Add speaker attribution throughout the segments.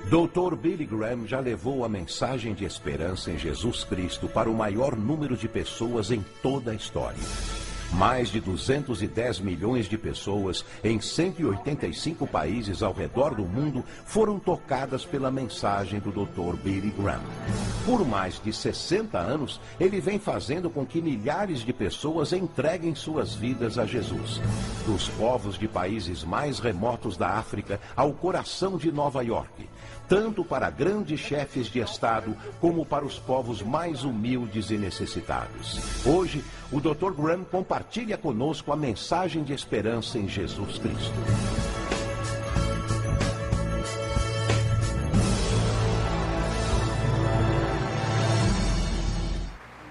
Speaker 1: Dr. Billy Graham já levou a mensagem de esperança em Jesus Cristo para o maior número de pessoas em toda a história. Mais de 210 milhões de pessoas em 185 países ao redor do mundo foram tocadas pela mensagem do Dr. Billy Graham. Por mais de 60 anos, ele vem fazendo com que milhares de pessoas entreguem suas vidas a Jesus. Dos povos de países mais remotos da África ao coração de Nova York. Tanto para grandes chefes de Estado, como para os povos mais humildes e necessitados. Hoje, o Dr. Graham compartilha conosco a mensagem de esperança em Jesus Cristo.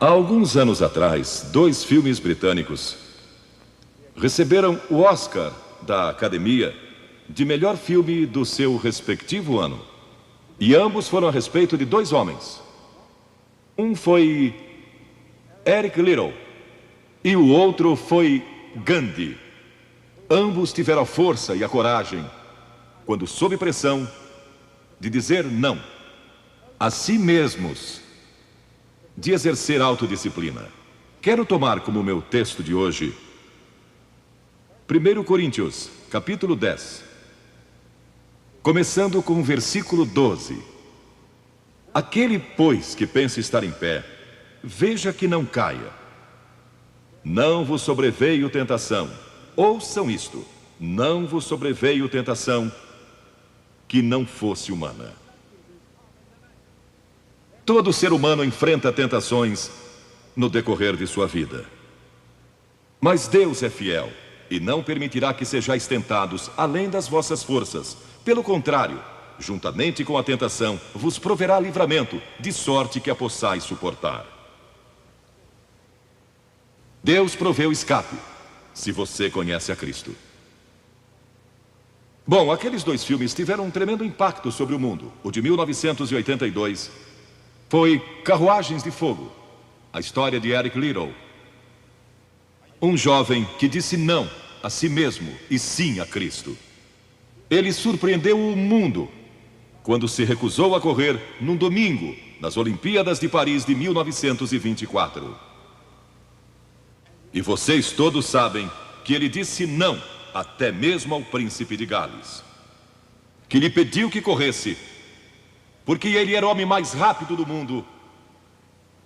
Speaker 2: Há alguns anos atrás, 2 filmes britânicos receberam o Oscar da Academia de melhor filme do seu respectivo ano. E ambos foram a respeito de 2 homens. Um foi Eric Liddell e o outro foi Gandhi. Ambos tiveram a força e a coragem, quando sob pressão, de dizer não a si mesmos, de exercer autodisciplina. Quero tomar como meu texto de hoje 1 Coríntios, capítulo 10. Começando com o versículo 12. Aquele, pois, que pensa estar em pé, veja que não caia. Não vos sobreveio tentação. Ouçam isto. Não vos sobreveio tentação que não fosse humana. Todo ser humano enfrenta tentações no decorrer de sua vida. Mas Deus é fiel e não permitirá que sejais tentados além das vossas forças. Pelo contrário, juntamente com a tentação, vos proverá livramento, de sorte que a possais suportar. Deus proveu escape, se você conhece a Cristo. Bom, aqueles 2 filmes tiveram um tremendo impacto sobre o mundo. O de 1982 foi Carruagens de Fogo, a história de Eric Liddell. Um jovem que disse não a si mesmo e sim a Cristo. Ele surpreendeu o mundo quando se recusou a correr num domingo nas Olimpíadas de Paris de 1924. E vocês todos sabem que ele disse não até mesmo ao príncipe de Gales, que lhe pediu que corresse, porque ele era o homem mais rápido do mundo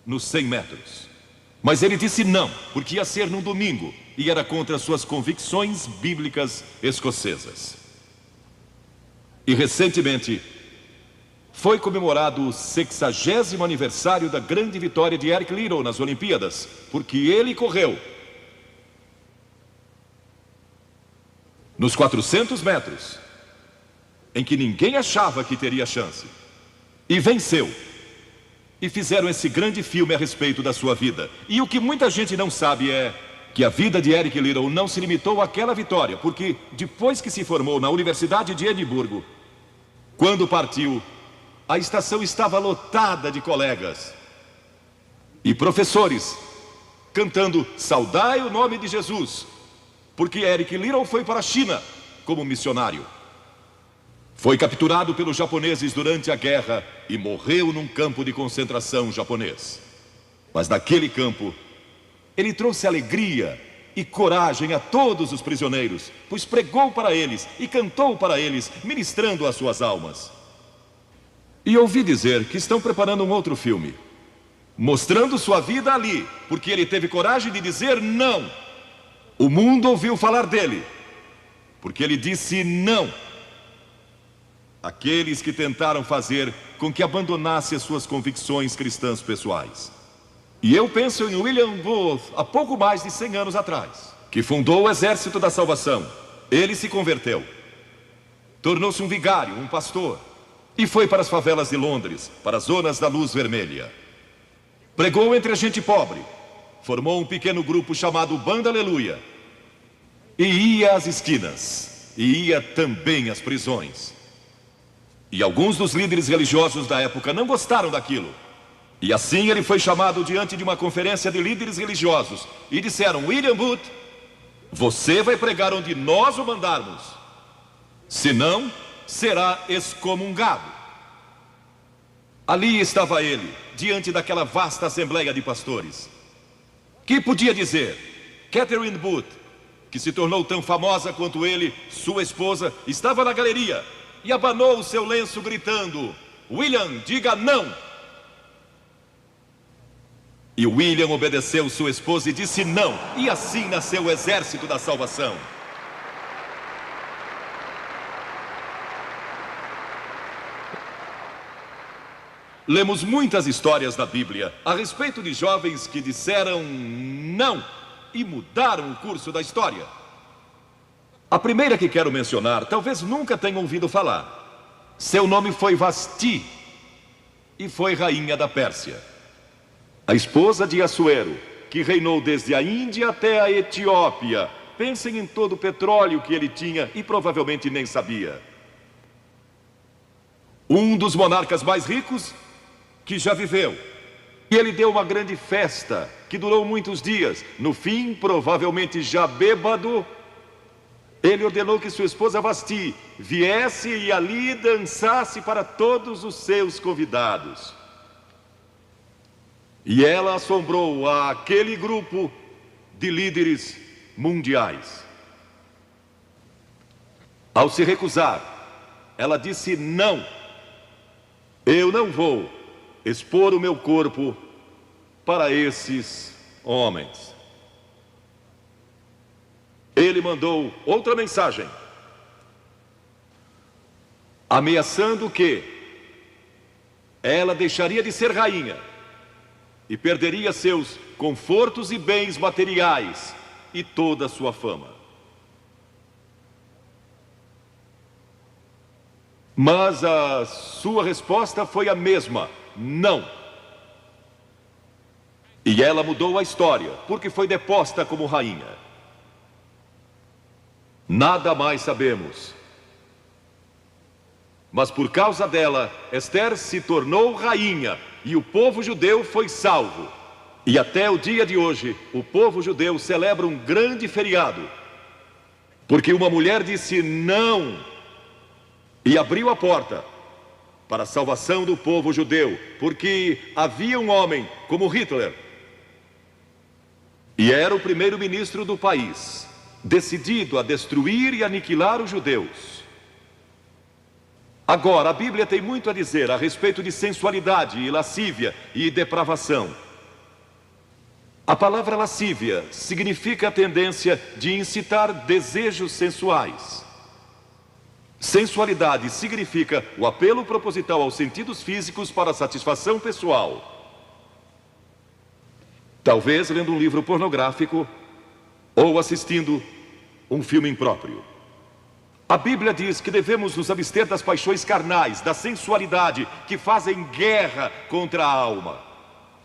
Speaker 2: nos 100 metros. Mas ele disse não, porque ia ser num domingo e era contra suas convicções bíblicas escocesas. E recentemente foi comemorado o 60º aniversário da grande vitória de Eric Liddell nas Olimpíadas, porque ele correu nos 400 metros, em que ninguém achava que teria chance, e venceu. E fizeram esse grande filme a respeito da sua vida. E o que muita gente não sabe é que a vida de Eric Liddell não se limitou àquela vitória, porque depois que se formou na Universidade de Edimburgo, quando partiu, a estação estava lotada de colegas e professores cantando "Saudai o nome de Jesus", porque Eric Liddell foi para a China como missionário. Foi capturado pelos japoneses durante a guerra e morreu num campo de concentração japonês. Mas naquele campo, ele trouxe alegria e coragem a todos os prisioneiros, pois pregou para eles e cantou para eles, ministrando as suas almas. E ouvi dizer que estão preparando um outro filme, mostrando sua vida ali, porque ele teve coragem de dizer não. O mundo ouviu falar dele, porque ele disse não àqueles que tentaram fazer com que abandonasse as suas convicções cristãs pessoais. E eu penso em William Booth, há pouco mais de 100 anos atrás, que fundou o Exército da Salvação. Ele se converteu, tornou-se um vigário, um pastor, e foi para as favelas de Londres, para as zonas da luz vermelha. Pregou entre a gente pobre, formou um pequeno grupo chamado Banda Aleluia, e ia às esquinas, e ia também às prisões. E alguns dos líderes religiosos da época não gostaram daquilo. E assim ele foi chamado diante de uma conferência de líderes religiosos. E disseram: William Booth, você vai pregar onde nós o mandarmos, senão será excomungado. Ali estava ele, diante daquela vasta assembleia de pastores. Que podia dizer? Catherine Booth, que se tornou tão famosa quanto ele, sua esposa, estava na galeria e abanou o seu lenço gritando: William, diga não! E William obedeceu sua esposa e disse não, e assim nasceu o exército da salvação. Lemos muitas histórias na Bíblia a respeito de jovens que disseram não e mudaram o curso da história. A primeira que quero mencionar, talvez nunca tenham ouvido falar. Seu nome foi Vasti e foi rainha da Pérsia. A esposa de Assuero, que reinou desde a Índia até a Etiópia. Pensem em todo o petróleo que ele tinha e provavelmente nem sabia. Um dos monarcas mais ricos que já viveu. E ele deu uma grande festa que durou muitos dias. No fim, provavelmente já bêbado, ele ordenou que sua esposa Vasti viesse e ali dançasse para todos os seus convidados. E ela assombrou aquele grupo de líderes mundiais. Ao se recusar, ela disse não. Eu não vou expor o meu corpo para esses homens. Ele mandou outra mensagem, ameaçando que ela deixaria de ser rainha e perderia seus confortos e bens materiais e toda a sua fama. Mas a sua resposta foi a mesma: não. E ela mudou a história, porque foi deposta como rainha. Nada mais sabemos. Mas por causa dela, Esther se tornou rainha e o povo judeu foi salvo. E até o dia de hoje, o povo judeu celebra um grande feriado, porque uma mulher disse não e abriu a porta para a salvação do povo judeu, porque havia um homem como Hitler, e era o primeiro-ministro do país, decidido a destruir e aniquilar os judeus. Agora, a Bíblia tem muito a dizer a respeito de sensualidade e lascívia e depravação. A palavra lascívia significa a tendência de incitar desejos sensuais. Sensualidade significa o apelo proposital aos sentidos físicos para satisfação pessoal. Talvez lendo um livro pornográfico ou assistindo um filme impróprio. A Bíblia diz que devemos nos abster das paixões carnais, da sensualidade, que fazem guerra contra a alma.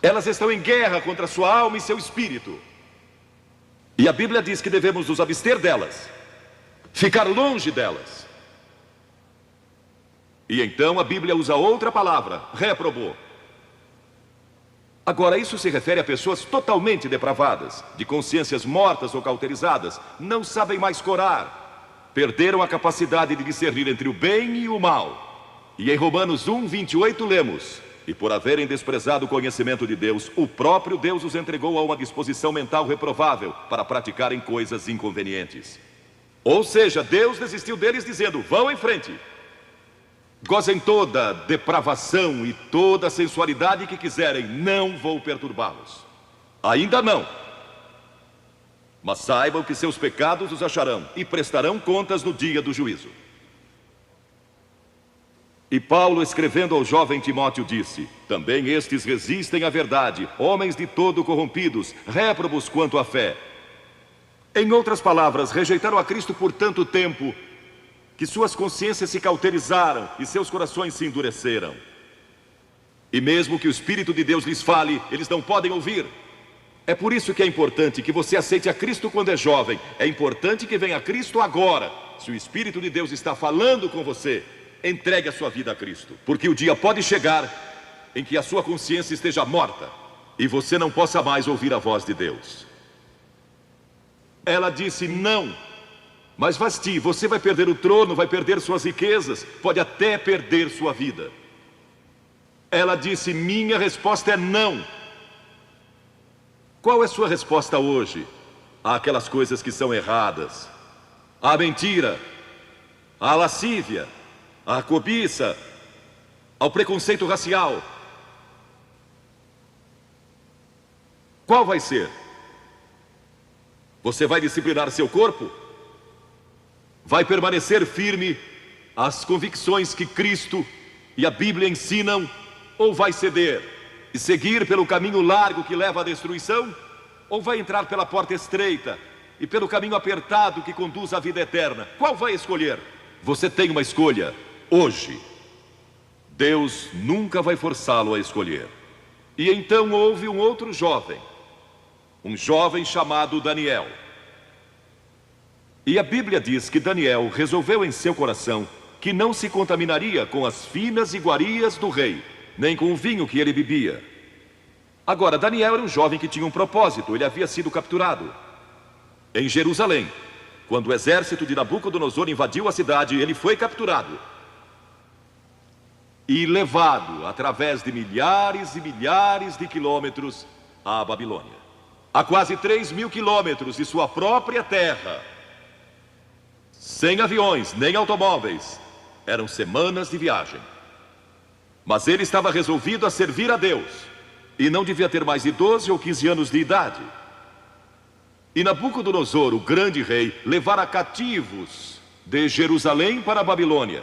Speaker 2: Elas estão em guerra contra a sua alma e seu espírito. E a Bíblia diz que devemos nos abster delas, ficar longe delas. E então a Bíblia usa outra palavra, réprobo. Agora, isso se refere a pessoas totalmente depravadas, de consciências mortas ou cauterizadas, não sabem mais corar, perderam a capacidade de discernir entre o bem e o mal. E em Romanos 1:28 lemos: e por haverem desprezado o conhecimento de Deus, o próprio Deus os entregou a uma disposição mental reprovável para praticarem coisas inconvenientes. Ou seja, Deus desistiu deles dizendo: vão em frente, gozem toda depravação e toda sensualidade que quiserem, não vou perturbá-los. Ainda não. Mas saibam que seus pecados os acharão e prestarão contas no dia do juízo. E Paulo, escrevendo ao jovem Timóteo, disse: também estes resistem à verdade, homens de todo corrompidos, réprobos quanto à fé. Em outras palavras, rejeitaram a Cristo por tanto tempo que suas consciências se cauterizaram e seus corações se endureceram. E mesmo que o Espírito de Deus lhes fale, eles não podem ouvir. É por isso que é importante que você aceite a Cristo quando é jovem. É importante que venha a Cristo agora. Se o Espírito de Deus está falando com você, entregue a sua vida a Cristo. Porque o dia pode chegar em que a sua consciência esteja morta e você não possa mais ouvir a voz de Deus. Ela disse não. Mas Vasti, você vai perder o trono, vai perder suas riquezas, pode até perder sua vida. Ela disse: minha resposta é não. Qual é sua resposta hoje àquelas coisas que são erradas? À mentira, à lascívia, à cobiça, ao preconceito racial? Qual vai ser? Você vai disciplinar seu corpo? Vai permanecer firme às convicções que Cristo e a Bíblia ensinam? Ou vai ceder e seguir pelo caminho largo que leva à destruição? Ou vai entrar pela porta estreita e pelo caminho apertado que conduz à vida eterna? Qual vai escolher? Você tem uma escolha hoje. Deus nunca vai forçá-lo a escolher. E então houve um outro jovem, um jovem chamado Daniel. E a Bíblia diz que Daniel resolveu em seu coração que não se contaminaria com as finas iguarias do rei, nem com o vinho que ele bebia. Agora, Daniel era um jovem que tinha um propósito. Ele havia sido capturado em Jerusalém. Quando o exército de Nabucodonosor invadiu a cidade, ele foi capturado e levado através de milhares e milhares de quilômetros à Babilônia. A quase 3.000 quilômetros de sua própria terra, sem aviões nem automóveis. Eram semanas de viagem. Mas ele estava resolvido a servir a Deus. E não devia ter mais de 12 ou 15 anos de idade. E Nabucodonosor, o grande rei, levara cativos de Jerusalém para a Babilônia.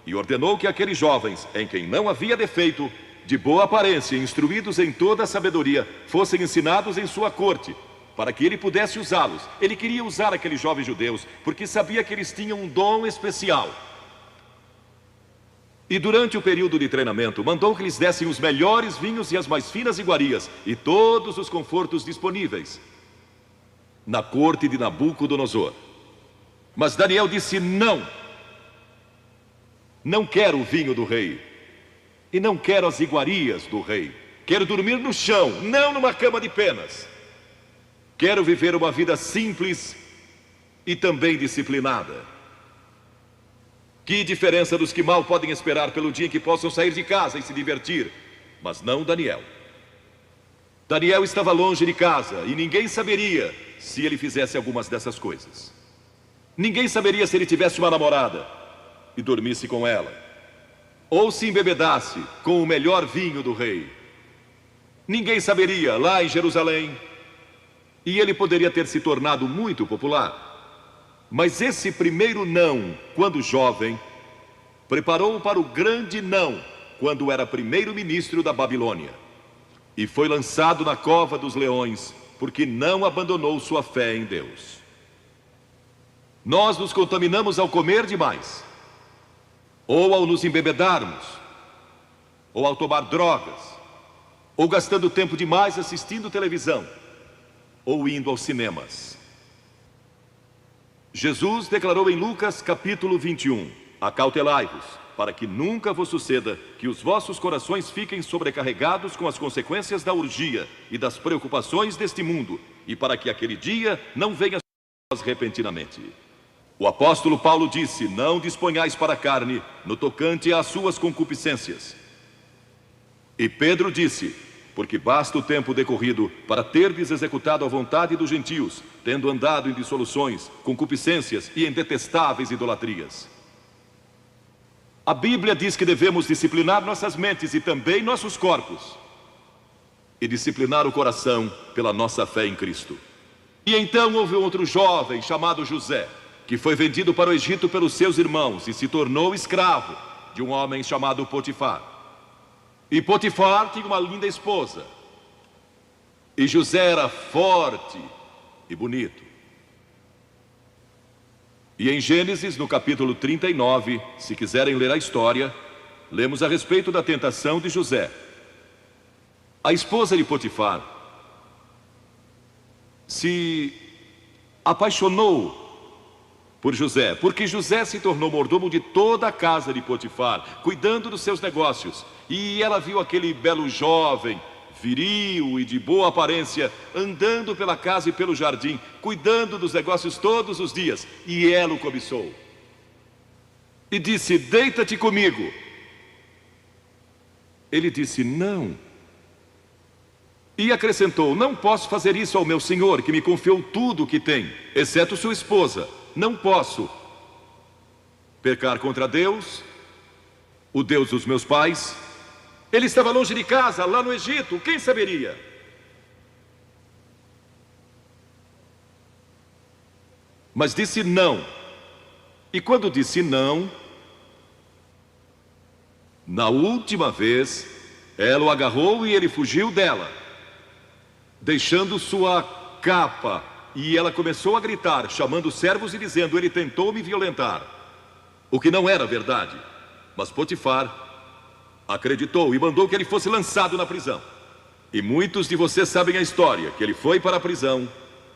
Speaker 2: E ordenou que aqueles jovens, em quem não havia defeito, de boa aparência, instruídos em toda a sabedoria, fossem ensinados em sua corte, para que ele pudesse usá-los. Ele queria usar aqueles jovens judeus, porque sabia que eles tinham um dom especial. E durante o período de treinamento, mandou que lhes dessem os melhores vinhos e as mais finas iguarias, e todos os confortos disponíveis na corte de Nabucodonosor. Mas Daniel disse: não. Não quero o vinho do rei, e não quero as iguarias do rei. Quero dormir no chão, não numa cama de penas. Quero viver uma vida simples e também disciplinada. Que diferença dos que mal podem esperar pelo dia em que possam sair de casa e se divertir. Mas não Daniel. Daniel estava longe de casa e ninguém saberia se ele fizesse algumas dessas coisas. Ninguém saberia se ele tivesse uma namorada e dormisse com ela, ou se embebedasse com o melhor vinho do rei. Ninguém saberia lá em Jerusalém, e ele poderia ter se tornado muito popular. Mas esse primeiro não, quando jovem, preparou-o para o grande não, quando era primeiro-ministro da Babilônia. E foi lançado na cova dos leões, porque não abandonou sua fé em Deus. Nós nos contaminamos ao comer demais, ou ao nos embebedarmos, ou ao tomar drogas, ou gastando tempo demais assistindo televisão, ou indo aos cinemas. Jesus declarou em Lucas capítulo 21: acautelai-vos, para que nunca vos suceda que os vossos corações fiquem sobrecarregados com as consequências da orgia e das preocupações deste mundo, e para que aquele dia não venha sobre vós repentinamente. O apóstolo Paulo disse: não disponhais para a carne no tocante às suas concupiscências. E Pedro disse: porque basta o tempo decorrido para terdes executado a vontade dos gentios, tendo andado em dissoluções, concupiscências e em detestáveis idolatrias. A Bíblia diz que devemos disciplinar nossas mentes e também nossos corpos, e disciplinar o coração pela nossa fé em Cristo. E então houve outro jovem chamado José, que foi vendido para o Egito pelos seus irmãos e se tornou escravo de um homem chamado Potifar. E Potifar tinha uma linda esposa, e José era forte e bonito. E em Gênesis, no capítulo 39, se quiserem ler a história, lemos a respeito da tentação de José. A esposa de Potifar se apaixonou por José, porque José se tornou mordomo de toda a casa de Potifar, cuidando dos seus negócios. E ela viu aquele belo jovem, viril e de boa aparência, andando pela casa e pelo jardim, cuidando dos negócios todos os dias, e ela o cobiçou. E disse: deita-te comigo. Ele disse: não. E acrescentou: não posso fazer isso ao meu senhor, que me confiou tudo o que tem, exceto sua esposa. Não posso pecar contra Deus, o Deus dos meus pais. Ele estava longe de casa, lá no Egito, quem saberia? Mas disse não. E quando disse não, na última vez, ela o agarrou e ele fugiu dela, deixando sua capa. E ela começou a gritar, chamando os servos e dizendo: ele tentou me violentar. O que não era verdade. Mas Potifar acreditou e mandou que ele fosse lançado na prisão. E muitos de vocês sabem a história, que ele foi para a prisão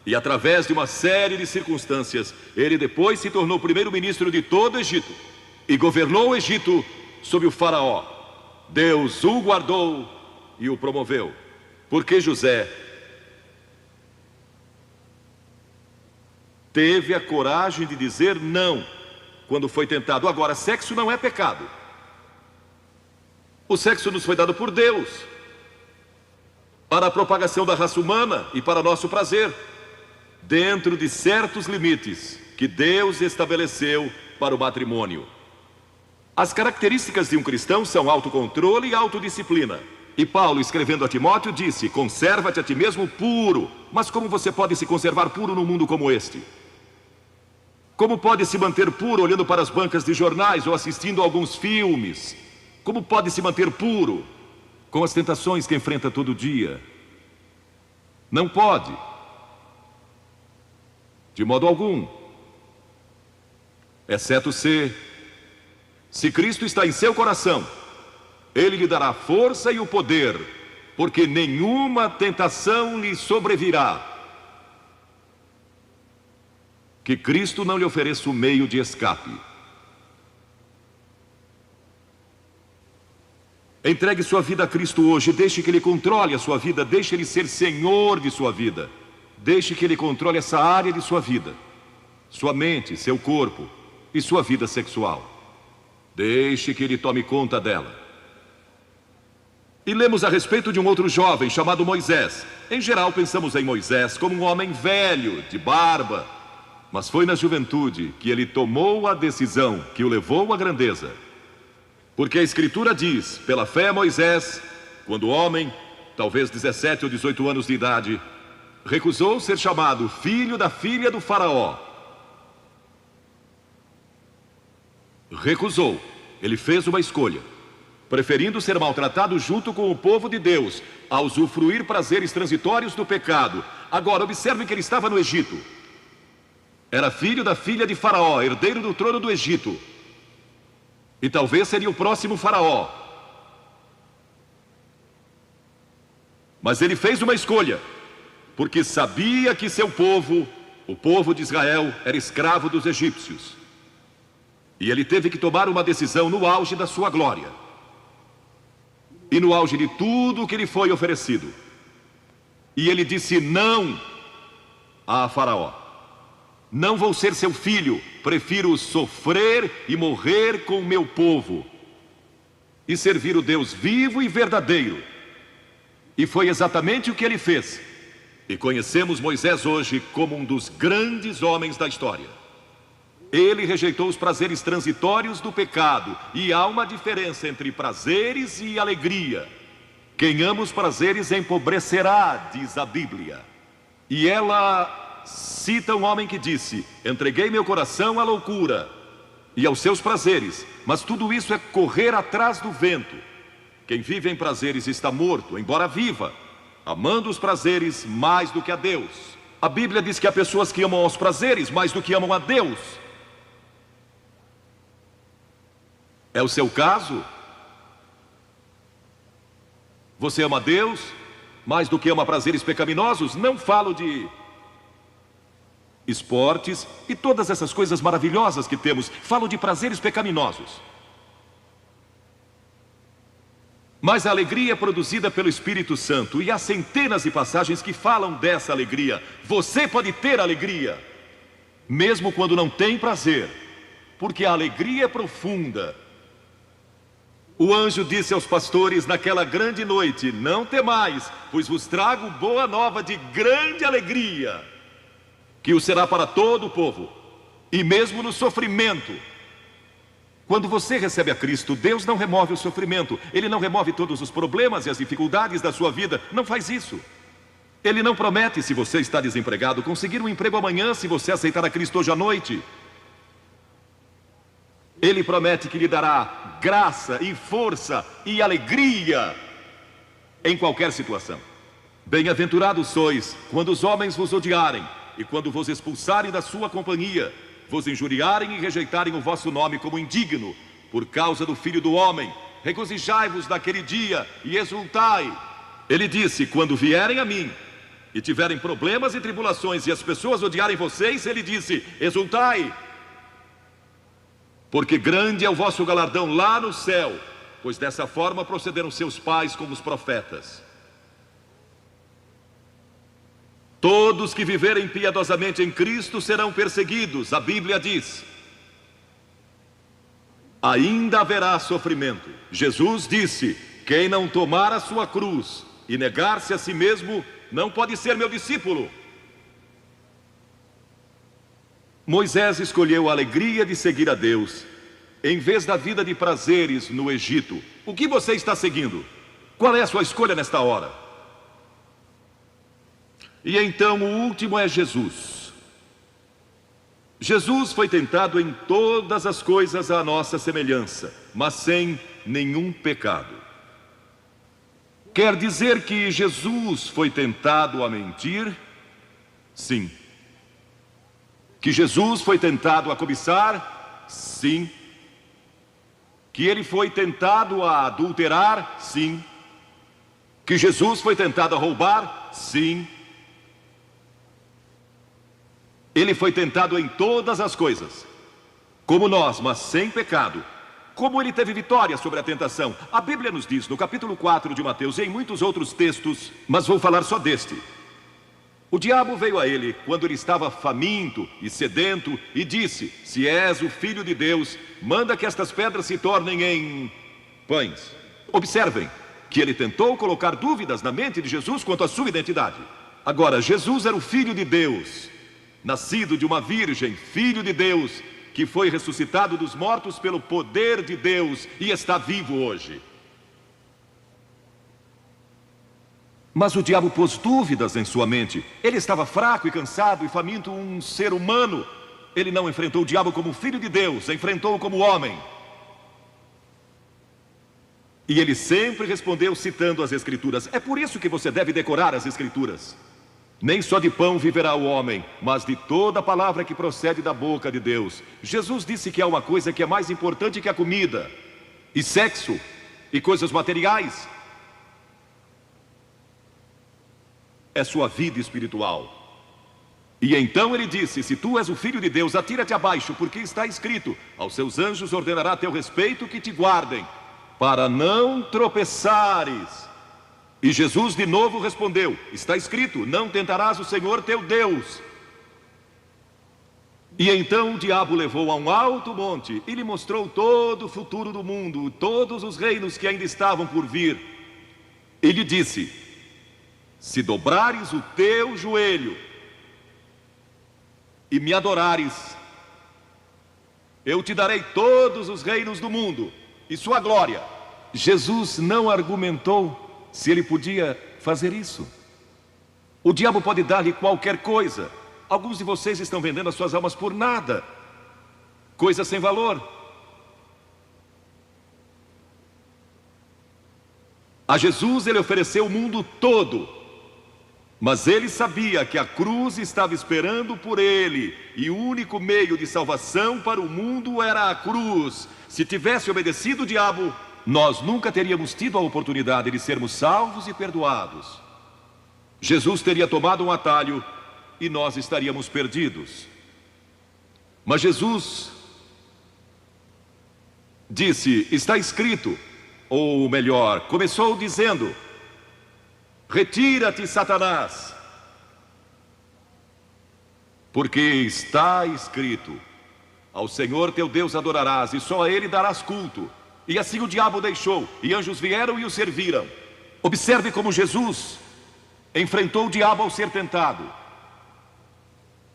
Speaker 2: e, através de uma série de circunstâncias, ele depois se tornou primeiro-ministro de todo o Egito e governou o Egito sob o faraó. Deus o guardou e o promoveu, porque José teve a coragem de dizer não quando foi tentado. Agora, sexo não é pecado. O sexo nos foi dado por Deus para a propagação da raça humana e para nosso prazer, dentro de certos limites que Deus estabeleceu para o matrimônio. As características de um cristão são autocontrole e autodisciplina. E Paulo, escrevendo a Timóteo, disse: conserva-te a ti mesmo puro. Mas como você pode se conservar puro num mundo como este? Como pode se manter puro olhando para as bancas de jornais ou assistindo a alguns filmes? Como pode se manter puro com as tentações que enfrenta todo dia? Não pode, de modo algum, exceto se Cristo está em seu coração, Ele lhe dará força e o poder, porque nenhuma tentação lhe sobrevirá que Cristo não lhe ofereça o meio de escape. Entregue sua vida a Cristo hoje, deixe que Ele controle a sua vida, deixe Ele ser Senhor de sua vida, deixe que Ele controle essa área de sua vida, sua mente, seu corpo e sua vida sexual. Deixe que Ele tome conta dela. E lemos a respeito de um outro jovem chamado Moisés. Em geral pensamos em Moisés como um homem velho, de barba, mas foi na juventude que ele tomou a decisão que o levou à grandeza. Porque a Escritura diz: pela fé Moisés, quando homem, talvez 17 ou 18 anos de idade, recusou ser chamado filho da filha do faraó. Recusou. Ele fez uma escolha, preferindo ser maltratado junto com o povo de Deus, a usufruir prazeres transitórios do pecado. Agora, observe que ele estava no Egito. Era filho da filha de faraó, herdeiro do trono do Egito. E talvez seria o próximo faraó. Mas ele fez uma escolha, porque sabia que seu povo, o povo de Israel, era escravo dos egípcios. E ele teve que tomar uma decisão no auge da sua glória. E no auge de tudo que lhe foi oferecido. E ele disse não a faraó. Não vou ser seu filho, prefiro sofrer e morrer com o meu povo e servir o Deus vivo e verdadeiro. E foi exatamente o que ele fez. E conhecemos Moisés hoje como um dos grandes homens da história. Ele rejeitou os prazeres transitórios do pecado. E há uma diferença entre prazeres e alegria. Quem ama os prazeres empobrecerá, diz a Bíblia. E ela cita um homem que disse: entreguei meu coração à loucura e aos seus prazeres, mas tudo isso é correr atrás do vento. Quem vive em prazeres está morto, embora viva, amando os prazeres mais do que a Deus. A Bíblia diz que há pessoas que amam aos prazeres mais do que amam a Deus. É o seu caso? Você ama a Deus mais do que ama prazeres pecaminosos? Não falo de esportes e todas essas coisas maravilhosas que temos. Falo de prazeres pecaminosos. Mas a alegria é produzida pelo Espírito Santo. E há centenas de passagens que falam dessa alegria. Você pode ter alegria mesmo quando não tem prazer, porque a alegria é profunda. O anjo disse aos pastores naquela grande noite: não temais, pois vos trago boa nova de grande alegria, que o será para todo o povo. E mesmo no sofrimento, quando você recebe a Cristo, Deus não remove o sofrimento. Ele não remove todos os problemas e as dificuldades da sua vida. Não faz isso. Ele não promete, se você está desempregado, conseguir um emprego amanhã se você aceitar a Cristo hoje à noite. Ele promete que lhe dará graça e força e alegria em qualquer situação. Bem-aventurados sois quando os homens vos odiarem e quando vos expulsarem da sua companhia, vos injuriarem e rejeitarem o vosso nome como indigno, por causa do Filho do Homem. Regozijai-vos naquele dia e exultai. Ele disse: quando vierem a mim e tiverem problemas e tribulações e as pessoas odiarem vocês, ele disse: exultai, porque grande é o vosso galardão lá no céu, pois dessa forma procederam seus pais com os profetas. Todos que viverem piedosamente em Cristo serão perseguidos. A Bíblia diz: ainda haverá sofrimento. Jesus disse: quem não tomar a sua cruz e negar-se a si mesmo, não pode ser meu discípulo. Moisés escolheu a alegria de seguir a Deus, em vez da vida de prazeres no Egito. O que você está seguindo? Qual é a sua escolha nesta hora? E então o último é Jesus. Jesus foi tentado em todas as coisas à nossa semelhança, mas sem nenhum pecado. Quer dizer que Jesus foi tentado a mentir? Sim. Que Jesus foi tentado a cobiçar? Sim. Que ele foi tentado a adulterar? Sim. Que Jesus foi tentado a roubar? Sim. Ele foi tentado em todas as coisas, como nós, mas sem pecado. Como ele teve vitória sobre a tentação? A Bíblia nos diz no capítulo 4 de Mateus e em muitos outros textos, mas vou falar só deste. O diabo veio a ele quando ele estava faminto e sedento e disse: se és o Filho de Deus, manda que estas pedras se tornem em pães. Observem que ele tentou colocar dúvidas na mente de Jesus quanto à sua identidade. Agora, Jesus era o Filho de Deus, nascido de uma virgem, Filho de Deus, que foi ressuscitado dos mortos pelo poder de Deus e está vivo hoje. Mas o diabo pôs dúvidas em sua mente. Ele estava fraco e cansado e faminto, um ser humano. Ele não enfrentou o diabo como Filho de Deus, enfrentou-o como homem. E ele sempre respondeu citando as Escrituras. É por isso que você deve decorar as Escrituras. Nem só de pão viverá o homem, mas de toda a palavra que procede da boca de Deus. Jesus disse que há uma coisa que é mais importante que a comida, e sexo, e coisas materiais. É sua vida espiritual. E então ele disse: se tu és o Filho de Deus, atira-te abaixo, porque está escrito: aos seus anjos ordenará a teu respeito que te guardem, para não tropeçares. E Jesus de novo respondeu: está escrito, não tentarás o Senhor teu Deus. E então o diabo levou a um alto monte e lhe mostrou todo o futuro do mundo, todos os reinos que ainda estavam por vir. E lhe disse: se dobrares o teu joelho e me adorares, eu te darei todos os reinos do mundo e sua glória. Jesus não argumentou se ele podia fazer isso. O diabo pode dar-lhe qualquer coisa. Alguns de vocês estão vendendo as suas almas por nada, coisas sem valor. A Jesus ele ofereceu o mundo todo, mas ele sabia que a cruz estava esperando por ele, e o único meio de salvação para o mundo era a cruz. Se tivesse obedecido o diabo, nós nunca teríamos tido a oportunidade de sermos salvos e perdoados. Jesus teria tomado um atalho e nós estaríamos perdidos. Mas Jesus disse: está escrito, ou melhor, começou dizendo: retira-te, Satanás, porque está escrito: ao Senhor teu Deus adorarás e só a Ele darás culto. E assim o diabo o deixou, e anjos vieram e o serviram. Observe como Jesus enfrentou o diabo ao ser tentado.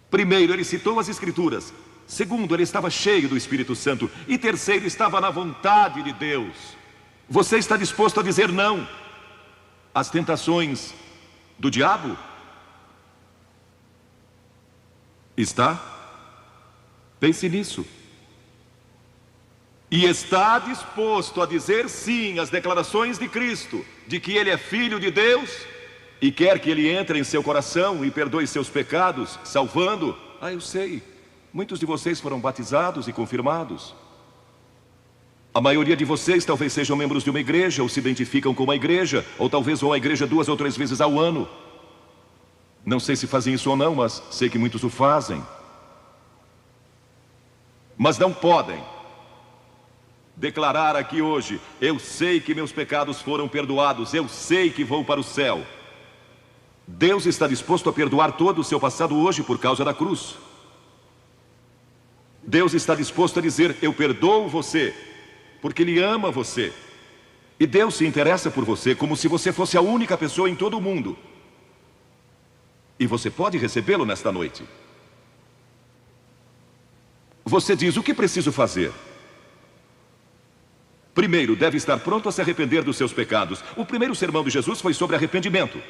Speaker 2: Primeiro, ele citou as Escrituras. Segundo, ele estava cheio do Espírito Santo. E terceiro, estava na vontade de Deus. Você está disposto a dizer não às tentações do diabo? Está? Pense nisso. E está disposto a dizer sim às declarações de Cristo, de que Ele é Filho de Deus e quer que Ele entre em seu coração e perdoe seus pecados, salvando? Ah, eu sei, muitos de vocês foram batizados e confirmados. A maioria de vocês talvez sejam membros de uma igreja, ou se identificam com uma igreja, ou talvez vão à igreja 2 ou 3 vezes ao ano. Não sei se fazem isso ou não, mas sei que muitos o fazem. Mas não podem declarar aqui hoje: eu sei que meus pecados foram perdoados, eu sei que vou para o céu. Deus está disposto a perdoar todo o seu passado hoje por causa da cruz. Deus está disposto a dizer: eu perdoo você, porque Ele ama você. E Deus se interessa por você como se você fosse a única pessoa em todo o mundo. E você pode recebê-lo nesta noite. Você diz: o que preciso fazer? Primeiro, deve estar pronto a se arrepender dos seus pecados. O primeiro sermão de Jesus foi sobre arrependimento.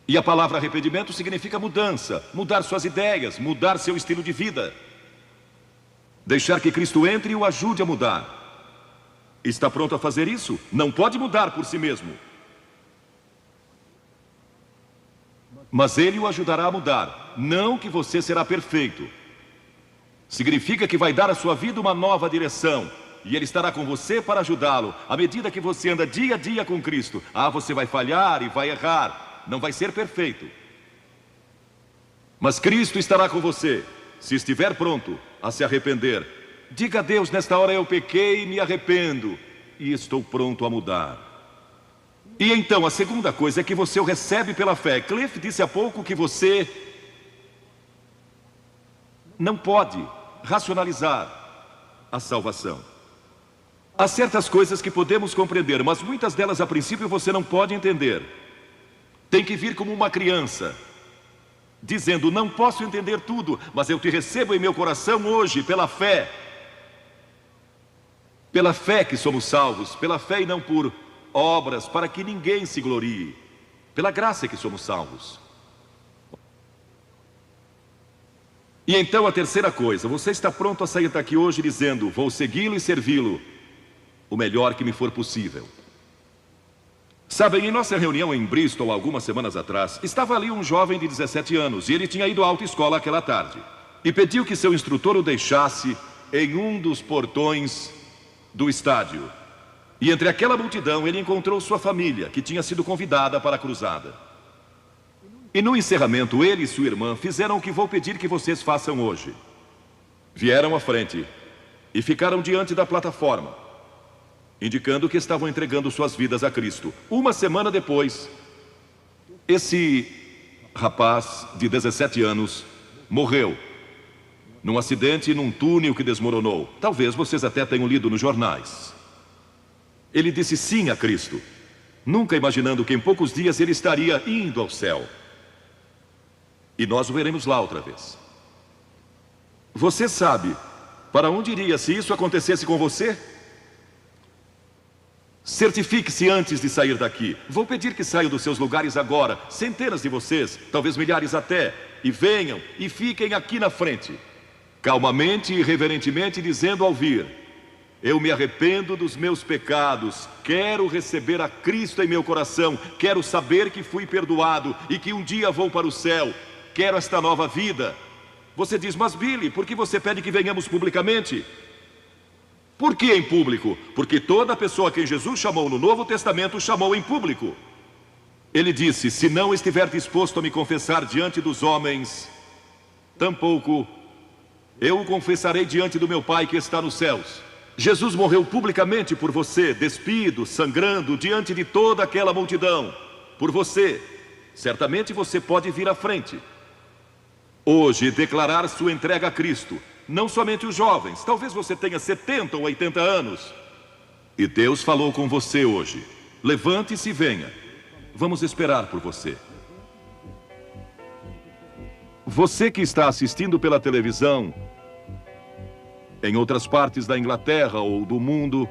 Speaker 2: E a palavra arrependimento significa mudança, mudar suas ideias, mudar seu estilo de vida. Deixar que Cristo entre e o ajude a mudar. Está pronto a fazer isso? Não pode mudar por si mesmo. Mas Ele o ajudará a mudar. Não que você será perfeito. Significa que vai dar à sua vida uma nova direção. E Ele estará com você para ajudá-lo. À medida que você anda dia a dia com Cristo. Ah, você vai falhar e vai errar. Não vai ser perfeito. Mas Cristo estará com você. Se estiver pronto a se arrepender, diga a Deus: nesta hora eu pequei e me arrependo. E estou pronto a mudar. E então a segunda coisa é que você o recebe pela fé. Cliff disse há pouco que você não pode racionalizar a salvação. Há certas coisas que podemos compreender, mas muitas delas a princípio você não pode entender. Tem que vir como uma criança, dizendo: não posso entender tudo, mas eu te recebo em meu coração hoje pela fé. Pela fé que somos salvos, pela fé e não por obras, para que ninguém se glorie. Pela graça que somos salvos. E então a terceira coisa: você está pronto a sair daqui hoje dizendo: vou segui-lo e servi-lo o melhor que me for possível. Sabem, em nossa reunião em Bristol, algumas semanas atrás, estava ali um jovem de 17 anos, e ele tinha ido à autoescola aquela tarde. E pediu que seu instrutor o deixasse em um dos portões do estádio. E entre aquela multidão, ele encontrou sua família, que tinha sido convidada para a cruzada. E no encerramento, ele e sua irmã fizeram o que vou pedir que vocês façam hoje. Vieram à frente e ficaram diante da plataforma, indicando que estavam entregando suas vidas a Cristo. Uma semana depois, esse rapaz de 17 anos morreu num acidente num túnel que desmoronou. Talvez vocês até tenham lido nos jornais. Ele disse sim a Cristo, nunca imaginando que em poucos dias ele estaria indo ao céu. E nós o veremos lá outra vez. Você sabe para onde iria se isso acontecesse com você? Certifique-se antes de sair daqui. Vou pedir que saiam dos seus lugares agora, centenas de vocês, talvez milhares até, e venham e fiquem aqui na frente, calmamente e reverentemente, dizendo ao vir: eu me arrependo dos meus pecados, quero receber a Cristo em meu coração, quero saber que fui perdoado e que um dia vou para o céu, quero esta nova vida. Você diz: mas Billy, por que você pede que venhamos publicamente? Por que em público? Porque toda pessoa a quem Jesus chamou no Novo Testamento chamou em público. Ele disse: se não estiver disposto a me confessar diante dos homens, tampouco eu o confessarei diante do meu Pai que está nos céus. Jesus morreu publicamente por você, despido, sangrando, diante de toda aquela multidão. Por você. Certamente você pode vir à frente hoje declarar sua entrega a Cristo. Não somente os jovens, talvez você tenha 70 ou 80 anos. E Deus falou com você hoje. Levante-se e venha. Vamos esperar por você. Você que está assistindo pela televisão, em outras partes da Inglaterra ou do mundo,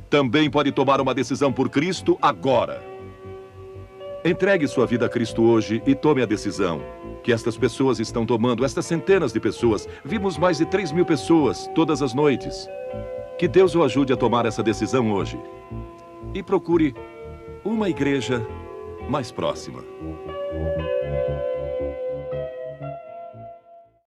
Speaker 2: também pode tomar uma decisão por Cristo agora. Entregue sua vida a Cristo hoje e tome a decisão que estas pessoas estão tomando, estas centenas de pessoas. Vimos mais de 3.000 pessoas todas as noites. Que Deus o ajude a tomar essa decisão hoje. E procure uma igreja mais próxima.